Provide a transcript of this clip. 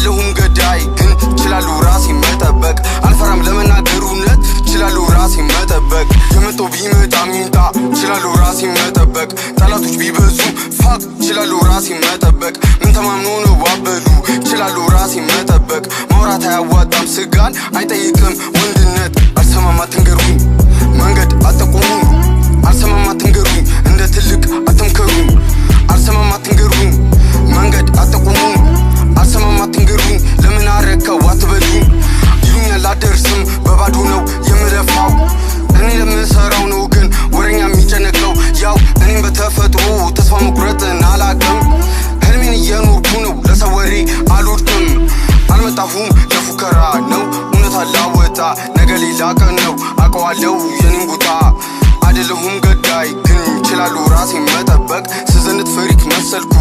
አይደለሁም ገዳይ ግን ችላለሁ ራሴን መጠበቅ አልፈራም ለመናገር እውነት ችላለሁ ራሴን መጠበቅ የመጣው ቢመጣ ሚምጣ ችላለሁ ራሴን መጠበቅ ጠላቶች ቢበዙ ፋክ ችላለሁ ራሴን መጠበቅ ምን ተማምኖ ነው አበሉ ችላለሁ ራሴን መጠበቅ ማውራት አያዋጣም ስጋን አይጠይቅም ወንድነት አልሰማም አትንገሩኝ መንገድ አጠቁሙኝ አልሰማም አትንገሩኝ እንደ ትልቅ አትምከሩኝ አልሰማም አትንገሩኝ መንገድ አጠቁሙኝ አልሰማም አትንገሩኝ ለምን አረከው አትበሉኝ ይሉኛል አደርስም በባዶ ነው የምለፋው እኔ ለምሰራው ነው ግን ወሬኛ የሚጨነቀው ያው እኔም በተፈጥሮ ተስፋ መቁረጥን አላቅም ህልሜን እየኖርኩ ነው ለሰው ወሬ አልወድቅም አልመጣሁም ለፉከራ ነው እውነት አላወጣ ነገ ሌላ ቀን ነው አውቀዋለሁ የኔን ቦታ አይደለሁም ገዳይ ግን ችላለሁ ራሴን መጠበቅ ስዘንት ፍሪክ መሰልኩ